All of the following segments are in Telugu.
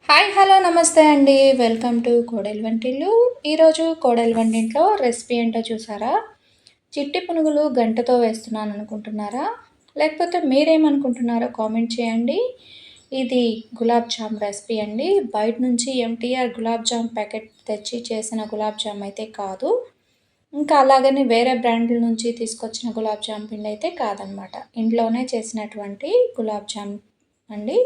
హాయ్ హలో నమస్తే అండి. వెల్కమ్ టు కోడలి వంటిల్లు. ఈరోజు కోడలి వంటింట్లో రెసిపీ ఏంటో చూసారా? చిట్టి పునుగులు గంటతో వేస్తున్నాను అనుకుంటున్నారా? లేకపోతే మీరేమనుకుంటున్నారో కామెంట్ చేయండి. ఇది గులాబ్ జామ్ రెసిపీ అండి. బయట నుంచి ఎంటీఆర్ గులాబ్ జామ్ ప్యాకెట్ తెచ్చి చేసిన గులాబ్ జామ్ అయితే కాదు. ఇంకా అలాగని వేరే బ్రాండ్ల నుంచి తీసుకొచ్చిన గులాబ్ జామ్ పిండి అయితే కాదనమాట. ఇంట్లోనే చేసినటువంటి గులాబ్ జామ్ అండి.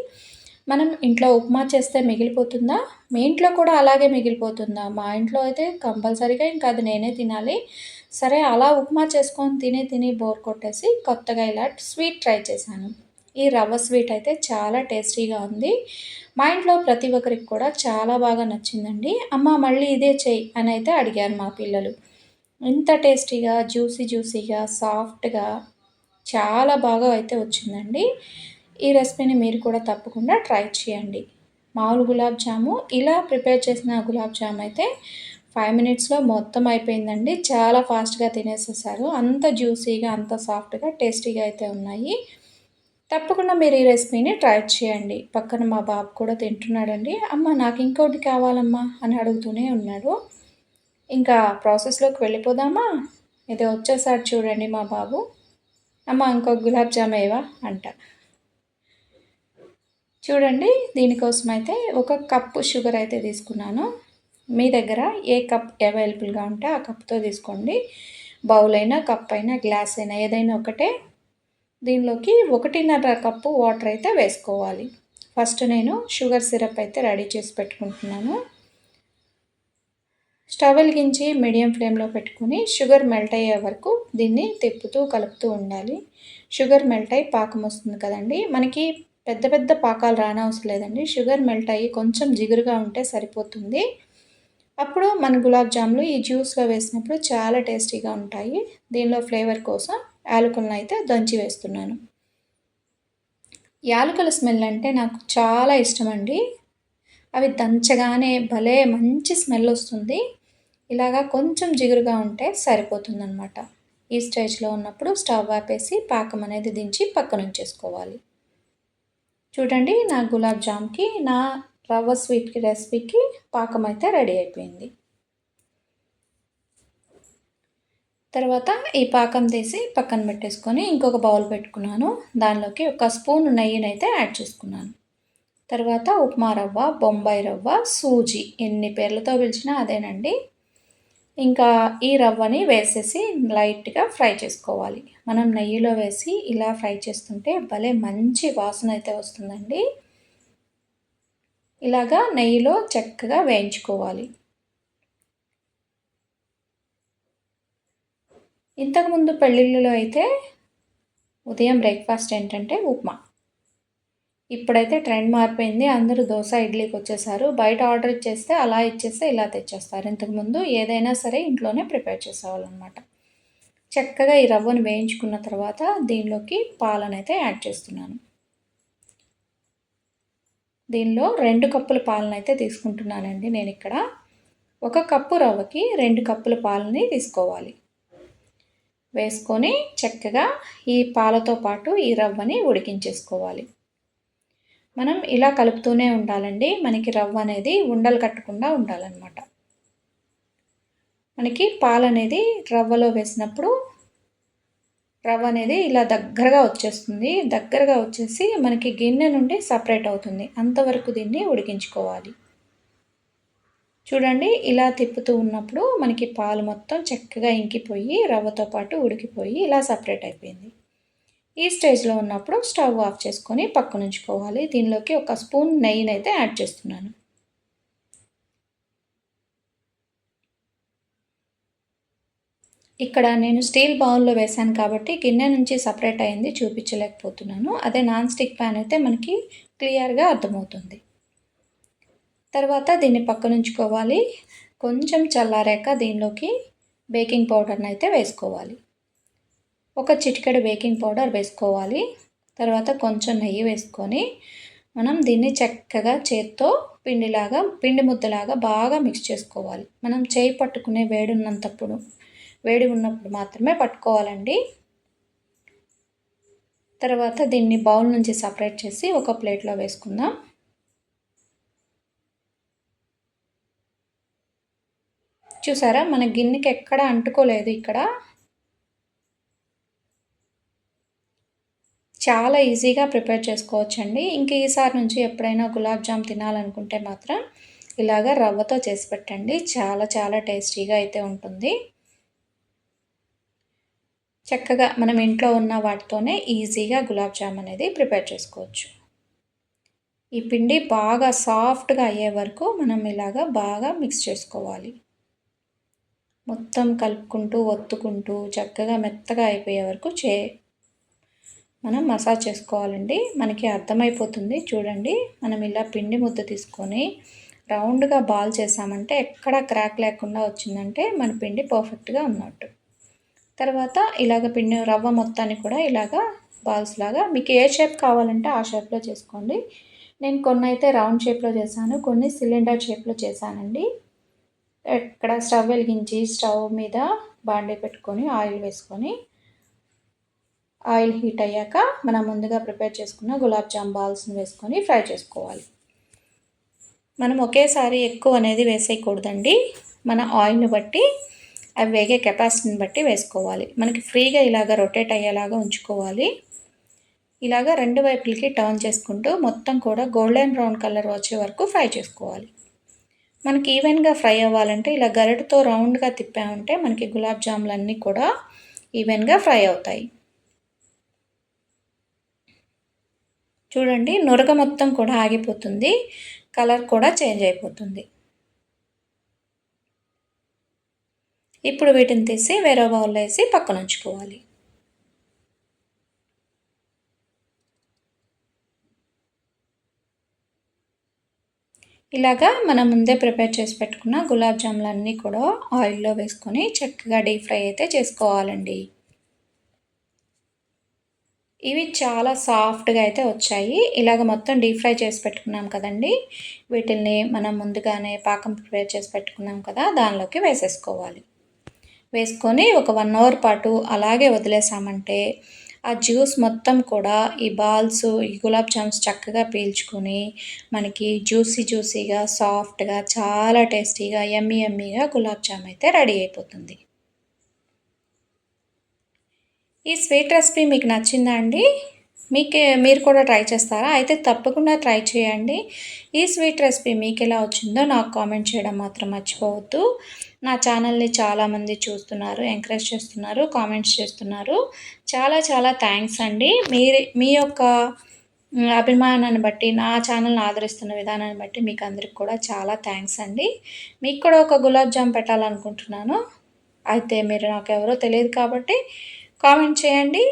మనం ఇంట్లో ఉప్మా చేస్తే మిగిలిపోతుందా? మీ ఇంట్లో కూడా అలాగే మిగిలిపోతుందా? మా ఇంట్లో అయితే కంపల్సరీగా ఇంకా అది నేనే తినాలి. సరే అలా ఉప్మా చేసుకొని తిని తిని బోర్ కొట్టేసి కొత్తగా ఇలా స్వీట్ ట్రై చేశాను. ఈ రవ్వ స్వీట్ అయితే చాలా టేస్టీగా ఉంది. మా ఇంట్లో ప్రతి ఒక్కరికి కూడా చాలా బాగా నచ్చిందండి. అమ్మ మళ్ళీ ఇదే చెయ్యి అని అయితే అడిగారు మా పిల్లలు. ఇంత టేస్టీగా, జ్యూసీగా, సాఫ్ట్‌గా చాలా బాగా అయితే వచ్చిందండి. ఈ రెసిపీని మీరు కూడా తప్పకుండా ట్రై చేయండి. మామూలు గులాబ్ జాము ఇలా ప్రిపేర్ చేసిన గులాబ్ జామ్ అయితే 5 మినిట్స్‌లో మొత్తం అయిపోయిందండి. చాలా ఫాస్ట్‌గా తినేసేసారు. అంత జ్యూసీగా, అంత సాఫ్ట్‌గా, టేస్టీగా అయితే ఉన్నాయి. తప్పకుండా మీరు ఈ రెసిపీని ట్రై చేయండి. పక్కన మా బాబు కూడా తింటున్నాడండి. "అమ్మ నాకు ఇంకోటి కావాలమ్మా" అని అడుగుతూనే ఉన్నాడు. ఇంకా ప్రాసెస్‌లోకి వెళ్ళిపోదామా? ఇదో వచ్చేసాడు చూడండి మా బాబు. "అమ్మ ఇంకో గులాబ్ జామ్ ఎయవా" అంట. చూడండి దీనికోసమైతే ఒక కప్పు షుగర్ అయితే తీసుకున్నాను. మీ దగ్గర ఏ కప్ అవైలబుల్‌గా ఉంటే ఆ కప్‌తో తీసుకోండి. బౌల్ అయినా, కప్ అయినా, గ్లాస్ అయినా ఏదైనా ఒకటే. దీనిలోకి 1.5 కప్పు వాటర్ అయితే వేసుకోవాలి. ఫస్ట్ నేను షుగర్ సిరప్ అయితే రెడీ చేసి పెట్టుకుంటున్నాను. స్టవ్ వెలిగించి మీడియం ఫ్లేమ్‌లో పెట్టుకొని షుగర్ మెల్ట్ అయ్యే వరకు దీన్ని తిప్పుతూ, కలుపుతూ ఉండాలి. షుగర్ మెల్ట్ అయ్యి పాకం వస్తుంది కదండీ! మనకి పెద్ద పెద్ద పాకాలు రానవసరం లేదండి. షుగర్ మెల్ట్ అయ్యి కొంచెం జిగురుగా ఉంటే సరిపోతుంది. అప్పుడు మన గులాబ్ జాములు ఈ జ్యూస్‌లో వేసినప్పుడు చాలా టేస్టీగా ఉంటాయి. దీనిలో ఫ్లేవర్ కోసం యాలకులను అయితే దంచి వేస్తున్నాను. యాలకుల స్మెల్ అంటే నాకు చాలా ఇష్టమండి. అవి దంచగానే భలే మంచి స్మెల్ వస్తుంది. ఇలాగా కొంచెం జిగురుగా ఉంటే సరిపోతుందనమాట. ఈ స్టేజ్‌లో ఉన్నప్పుడు స్టవ్ ఆపేసి పాకం అనేది దించి పక్కనుంచేసుకోవాలి. చూడండి నా గులాబ్ జామ్‌కి, నా రవ్వ స్వీట్‌కి రెసిపీకి పాకం అయితే రెడీ అయిపోయింది. తర్వాత ఈ పాకం తీసి పక్కన పెట్టేసుకొని ఇంకొక బౌల్ పెట్టుకున్నాను. దానిలోకి ఒక స్పూన్ నెయ్యినైతే యాడ్ చేసుకున్నాను. తర్వాత ఉప్మా రవ్వ, బొంబాయి రవ్వ, సూజీ ఎన్ని పేర్లతో పిలిచినా అదేనండి. ఇంకా ఈ రవ్వని వేసేసి లైట్‌గా ఫ్రై చేసుకోవాలి. మనం నెయ్యిలో వేసి ఇలా ఫ్రై చేస్తుంటే భలే మంచి వాసన అయితే వస్తుందండి. ఇలాగా నెయ్యిలో చక్కగా వేయించుకోవాలి. ఇంతకుముందు పెళ్ళిళ్ళలో అయితే ఉదయం బ్రేక్‌ఫాస్ట్ ఏంటంటే ఉప్మా. ఇప్పుడైతే ట్రెండ్ మారిపోయింది. అందరూ దోస, ఇడ్లీకొచ్చేసారు. బయట ఆర్డర్ ఇచ్చేస్తే అలా ఇచ్చేస్తే ఇలా తెచ్చేస్తారు. ఇంతకుముందు ఏదైనా సరే ఇంట్లోనే ప్రిపేర్ చేసేవాళ్ళనమాట. చక్కగా ఈ రవ్వను వేయించుకున్న తర్వాత దీనిలోకి పాలనైతే యాడ్ చేస్తున్నాను. దీనిలో 2 కప్పుల పాలనైతే తీసుకుంటున్నానండి నేనిక్కడ. 1 కప్పు రవ్వకి 2 కప్పుల పాలని తీసుకోవాలి. వేసుకొని చక్కగా ఈ పాలతో పాటు ఈ రవ్వని ఉడికించేసుకోవాలి. మనం ఇలా కలుపుతూనే ఉండాలండి. మనకి రవ్వ అనేది ఉండలు కట్టకుండా ఉండాలన్నమాట. మనకి పాలనేది రవ్వలో వేసినప్పుడు రవ్వ అనేది ఇలా దగ్గరగా వచ్చేస్తుంది. దగ్గరగా వచ్చేసి మనకి గిన్నె నుండి సపరేట్ అవుతుంది. అంతవరకు దీన్ని ఉడికించుకోవాలి. చూడండి ఇలా తిప్పుతూ ఉన్నప్పుడు మనకి పాలు మొత్తం చక్కగా ఇంకిపోయి రవ్వతో పాటు ఉడికిపోయి ఇలా సపరేట్ అయిపోయింది. ఈ స్టేజ్‌లో ఉన్నప్పుడు స్టవ్ ఆఫ్ చేసుకొని పక్కనుంచుకోవాలి. దీనిలోకి ఒక స్పూన్ నెయ్యినైతే యాడ్ చేస్తున్నాను. ఇక్కడ నేను స్టీల్ బౌల్‌లో వేశాను కాబట్టి గిన్నె నుంచి సపరేట్ అయింది చూపించలేకపోతున్నాను. అదే నాన్ స్టిక్ ప్యాన్ అయితే మనకి క్లియర్‌గా అర్థమవుతుంది. తర్వాత దీన్ని పక్కనుంచుకోవాలి. కొంచెం చల్లారాక దీనిలోకి బేకింగ్ పౌడర్‌నైతే వేసుకోవాలి. ఒక చిటికెడు బేకింగ్ పౌడర్ వేసుకోవాలి. తర్వాత కొంచెం నెయ్యి వేసుకొని మనం దీన్ని చక్కగా చేత్తో పిండి ముద్దలాగా బాగా మిక్స్ చేసుకోవాలి. మనం చేయి పట్టుకునే వేడి ఉన్నప్పుడు మాత్రమే పట్టుకోవాలండి. తర్వాత దీన్ని బౌల్ నుంచి సపరేట్ చేసి ఒక ప్లేట్‌లో వేసుకుందాం. చూసారా మన గిన్నెకి ఎక్కడ అంటుకోలేదు ఇక్కడ. చాలా ఈజీగా ప్రిపేర్ చేసుకోవచ్చండి. ఇంక ఈసారి నుంచి ఎప్పుడైనా గులాబ్ జామ్ తినాలనుకుంటే మాత్రం ఇలాగ రవ్వతో చేసి పెట్టండి. చాలా చాలా టేస్టీగా అయితే ఉంటుంది. చక్కగా మనం ఇంట్లో ఉన్న వాటితోనే ఈజీగా గులాబ్ జామ్ అనేది ప్రిపేర్ చేసుకోవచ్చు. ఈ పిండి బాగా సాఫ్ట్‌గా అయ్యే వరకు మనం ఇలాగ బాగా మిక్స్ చేసుకోవాలి. మొత్తం కలుపుకుంటూ, ఒత్తుకుంటూ చక్కగా మెత్తగా అయిపోయే వరకు మనం మసాజ్ చేసుకోవాలండి. మనకి అర్థమైపోతుంది చూడండి. మనం ఇలా పిండి ముద్ద తీసుకొని రౌండ్‌గా బాల్ చేసామంటే ఎక్కడ క్రాక్ లేకుండా వచ్చిందంటే మన పిండి పర్ఫెక్ట్‌గా ఉన్నట్టు. తర్వాత ఇలాగ పిండి రవ్వ మొత్తాన్ని కూడా ఇలాగ బాల్స్ లాగా మీకు ఏ షేప్ కావాలంటే ఆ షేప్‌లో చేసుకోండి. నేను కొన్నైతే రౌండ్ షేప్‌లో చేశాను. కొన్ని సిలిండర్ షేప్‌లో చేశానండి. ఇక్కడ స్టవ్ వెలిగించి స్టవ్ మీద బాండీ పెట్టుకొని ఆయిల్ వేసుకొని ఆయిల్ హీట్ అయ్యాక మనం ముందుగా ప్రిపేర్ చేసుకున్న గులాబ్ జామ్ బాల్స్ని వేసుకొని ఫ్రై చేసుకోవాలి. మనం ఒకేసారి ఎక్కువ అనేది వేసేయకూడదండి. మన ఆయిల్ని బట్టి అవి వేగే కెపాసిటీని బట్టి వేసుకోవాలి. మనకి ఫ్రీగా ఇలాగ రొటేట్ అయ్యేలాగా ఉంచుకోవాలి. ఇలాగ రెండు వైపులకి టర్న్ చేసుకుంటూ మొత్తం కూడా గోల్డెన్ బ్రౌన్ కలర్ వచ్చే వరకు ఫ్రై చేసుకోవాలి. మనకి ఈవెన్గా ఫ్రై అవ్వాలంటే ఇలా గరిటతో రౌండ్గా తిప్పామంటే మనకి గులాబ్ జాములు అన్నీ కూడా ఈవెన్గా ఫ్రై అవుతాయి. చూడండి నురగ మొత్తం కూడా ఆగిపోతుంది, కలర్ కూడా చేంజ్ అయిపోతుంది. ఇప్పుడు వీటిని తీసి వేరే బౌల్లో వేసి పక్కన ఉంచుకోవాలి. ఇలాగా మనం ముందే ప్రిపేర్ చేసి పెట్టుకున్న గులాబ్ జాములన్నీ కూడా ఆయిల్లో వేసుకొని చక్కగా డీప్ ఫ్రై అయితే చేసుకోవాలండి. ఇవి చాలా సాఫ్ట్గా అయితే వచ్చాయి. ఇలాగ మొత్తం డీప్ ఫ్రై చేసి పెట్టుకున్నాం కదండి, వీటిల్ని మనం ముందుగానే పాకం ప్రిపేర్ చేసి పెట్టుకున్నాం కదా, దానిలోకి వేసేసుకోవాలి. వేసుకొని ఒక 1 అవర్ పాటు అలాగే వదిలేసామంటే ఆ జ్యూస్ మొత్తం కూడా ఈ బాల్స్ ఈ గులాబ్ జామ్స్ చక్కగా పీల్చుకొని మనకి జ్యూసీగా సాఫ్ట్గా చాలా టేస్టీగా యమ్మీగా గులాబ్ జామ్ అయితే రెడీ అయిపోతుంది. ఈ స్వీట్ రెసిపీ మీకు నచ్చిందా అండి? మీరు కూడా ట్రై చేస్తారా? అయితే తప్పకుండా ట్రై చేయండి. ఈ స్వీట్ రెసిపీ మీకు ఎలా వచ్చిందో నాకు కామెంట్ చేయడం మాత్రం మర్చిపోవద్దు. నా ఛానల్ని చాలామంది చూస్తున్నారు, ఎంకరేజ్ చేస్తున్నారు, కామెంట్స్ చేస్తున్నారు. చాలా చాలా థ్యాంక్స్ అండి. మీ యొక్క అభిమానాన్ని బట్టి, నా ఛానల్ని ఆదరిస్తున్న విధానాన్ని బట్టి మీకు అందరికి కూడా చాలా థ్యాంక్స్ అండి. మీకు కూడా ఒక గులాబ్ జామ్ పెట్టాలనుకుంటున్నాను. అయితే మీరు నాకెవరో తెలియదు కాబట్టి కామెంట్ చేయండి.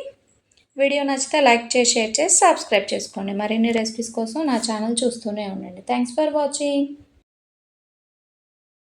వీడియో నచ్చితే లైక్ చేసి, షేర్ చేసి, సబ్స్క్రైబ్ చేసుకోండి. మరిన్ని రెసిపీస్ కోసం నా ఛానల్ చూస్తూనే ఉండండి. Thanks for watching.